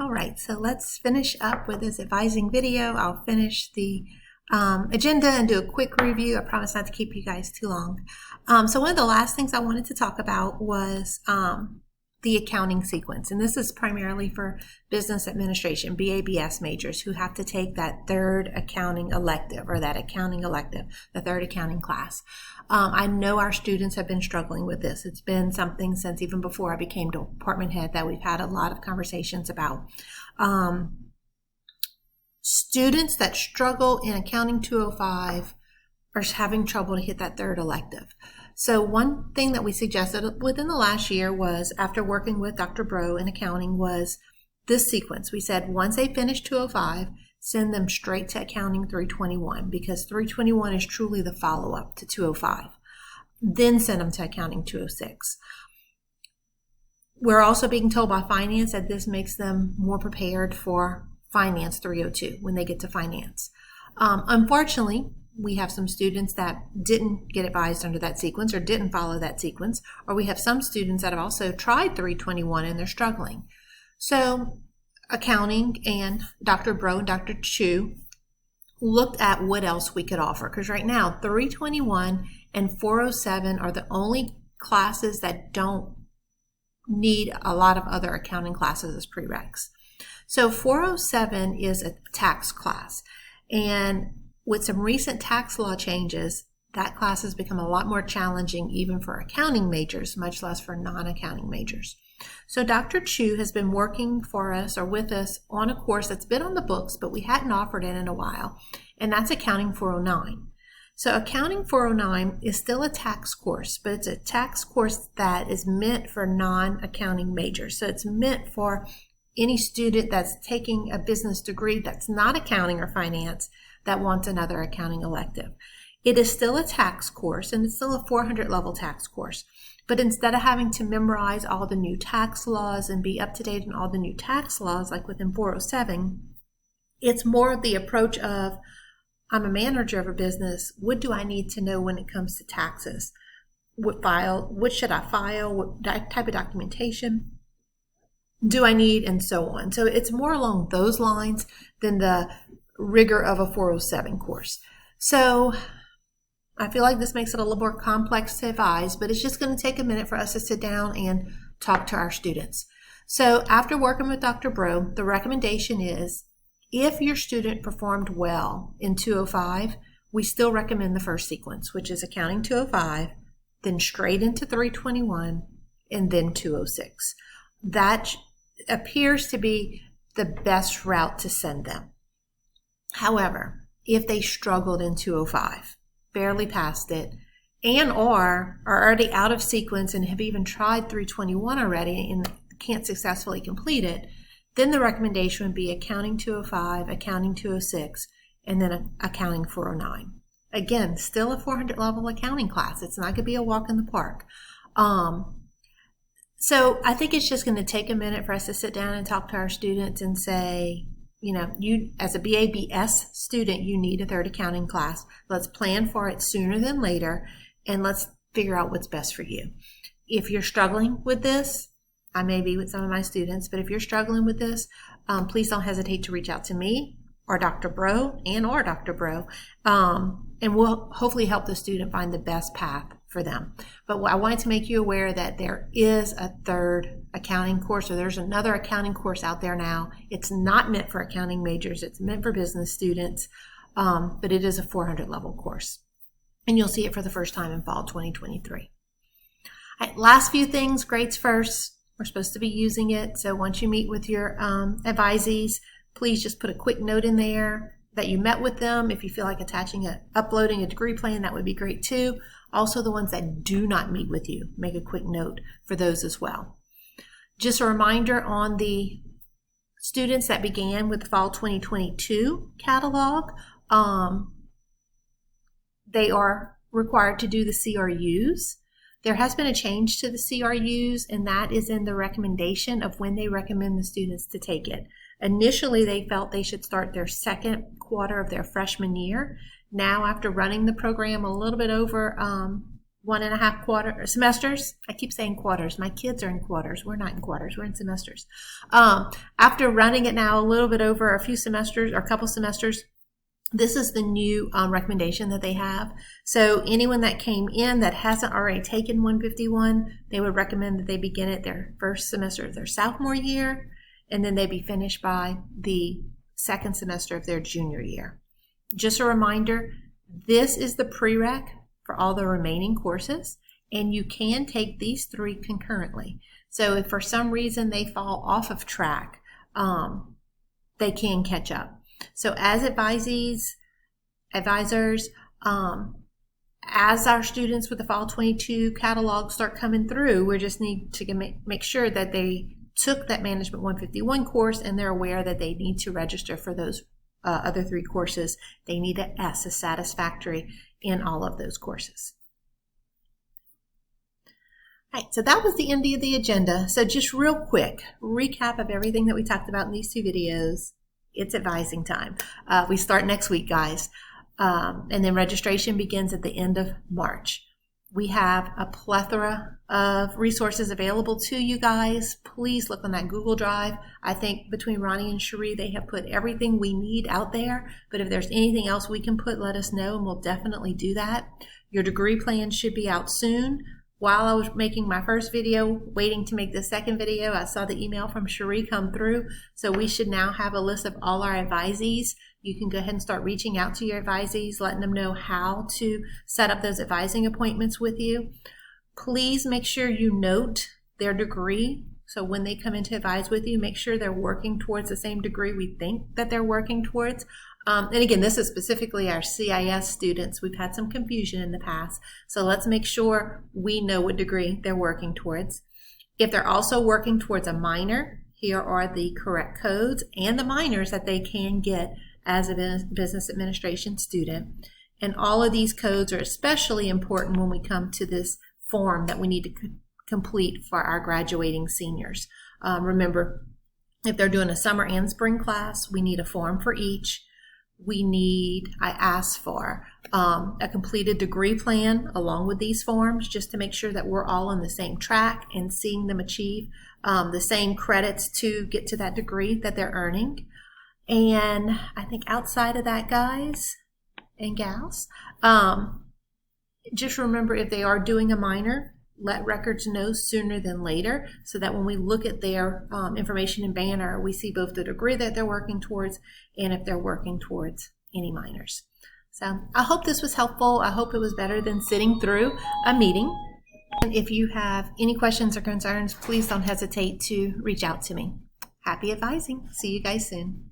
All right, so let's finish up with this advising video. I'll finish the agenda and do a quick review. I promise not to keep you guys too long. So one of the last things I wanted to talk about was the accounting sequence. And this is primarily for business administration, BABS majors who have to take that third accounting elective the third accounting class. I know our students have been struggling with this. It's been something since even before I became department head that we've had a lot of conversations about. Students that struggle in Accounting 205 are having trouble to hit that third elective. So one thing that we suggested within the last year was, after working with Dr. Bro in accounting, was this sequence. We said once they finish 205, send them straight to Accounting 321, because 321 is truly the follow-up to 205. Then send them to Accounting 206. We're also being told by finance that this makes them more prepared for Finance 302 when they get to finance. Unfortunately, we have some students that didn't get advised under that sequence or didn't follow that sequence, or we have some students that have also tried 321 and they're struggling. So accounting and Dr. Bro and Dr. Chu looked at what else we could offer, because right now 321 and 407 are the only classes that don't need a lot of other accounting classes as prereqs. So 407 is a tax class, and with some recent tax law changes, that class has become a lot more challenging even for accounting majors, much less for non-accounting majors. So Dr. Chu has been working for us or with us on a course that's been on the books, but we hadn't offered it in a while, and that's Accounting 409. So Accounting 409 is still a tax course, but it's a tax course that is meant for non-accounting majors. So it's meant for any student that's taking a business degree that's not accounting or finance that wants another accounting elective. It is still a tax course, and it's still a 400 level tax course. But instead of having to memorize all the new tax laws and be up to date on all the new tax laws like within 407, it's more the approach of, I'm a manager of a business. What do I need to know when it comes to taxes? What should I file? What type of documentation do I need, and so on. So it's more along those lines than the rigor of a 407 course. So I feel like this makes it a little more complex to advise, but it's just going to take a minute for us to sit down and talk to our students. So after working with Dr. Bro, the recommendation is, if your student performed well in 205, we still recommend the first sequence, which is Accounting 205, then straight into 321, and then 206. That appears to be the best route to send them. However, if they struggled in 205, barely passed it, and or are already out of sequence and have even tried 321 already and can't successfully complete it, then the recommendation would be Accounting 205, Accounting 206, and then Accounting 409. Again, still a 400 level accounting class. It's not going to be a walk in the park. So I think it's just going to take a minute for us to sit down and talk to our students and say, you as a BABS student, you need a third accounting class. Let's plan for it sooner than later, and let's figure out what's best for you. If you're struggling with this, I may be with some of my students, but if you're struggling with this, please don't hesitate to reach out to me or Dr. Bro or Dr. Bro, and we'll hopefully help the student find the best path for them. But I wanted to make you aware that there is a third accounting course, or there's another accounting course out there now. It's not meant for accounting majors. It's meant for business students, but it is a 400 level course. And you'll see it for the first time in fall 2023. All right, last few things, grades first. We're supposed to be using it. So once you meet with your advisees, please just put a quick note in there that you met with them. If you feel like uploading a degree plan, that would be great too. Also, the ones that do not meet with you, make a quick note for those as well. Just a reminder on the students that began with the fall 2022 catalog, they are required to do the CRUs. There has been a change to the CRUs, and that is in the recommendation of when they recommend the students to take it. Initially, they felt they should start their second quarter of their freshman year. Now, after running the program a little bit over 1.5 semesters. I keep saying quarters. My kids are in quarters. We're not in quarters. We're in semesters. After running it now a little bit over a few semesters or a couple semesters, this is the new recommendation that they have. So anyone that came in that hasn't already taken 151, they would recommend that they begin at their first semester of their sophomore year, and then they be finished by the second semester of their junior year. Just a reminder, this is the prereq for all the remaining courses, and you can take these 3 concurrently. So if for some reason they fall off of track, they can catch up. So as advisors, as our students with the Fall 22 catalog start coming through, we just need to make sure that they took that Management 151 course and they're aware that they need to register for those other 3 courses. They need an S, a satisfactory, in all of those courses. All right, so that was the end of the agenda. So just real quick, recap of everything that we talked about in these 2 videos. It's advising time. We start next week, guys. And then registration begins at the end of March. We have a plethora of resources available to you guys. Please look on that Google Drive. I think between Ronnie and Cherie, they have put everything we need out there. But if there's anything else we can put, let us know, and we'll definitely do that. Your degree plan should be out soon. While I was making my first video, waiting to make the second video, I saw the email from Cherie come through. So we should now have a list of all our advisees. You can go ahead and start reaching out to your advisees, letting them know how to set up those advising appointments with you. Please make sure you note their degree. So when they come in to advise with you, make sure they're working towards the same degree we think that they're working towards. And again, this is specifically our CIS students. We've had some confusion in the past. So let's make sure we know what degree they're working towards. If they're also working towards a minor, here are the correct codes and the minors that they can get as a business administration student. And all of these codes are especially important when we come to this form that we need to complete for our graduating seniors. Remember, if they're doing a summer and spring class, we need a form for each. I asked for a completed degree plan along with these forms, just to make sure that we're all on the same track and seeing them achieve the same credits to get to that degree that they're earning. And I think outside of that, guys and gals, just remember, if they are doing a minor, let records know sooner than later, so that when we look at their information in Banner, we see both the degree that they're working towards and if they're working towards any minors. So I hope this was helpful. I hope it was better than sitting through a meeting. And if you have any questions or concerns, please don't hesitate to reach out to me. Happy advising. See you guys soon.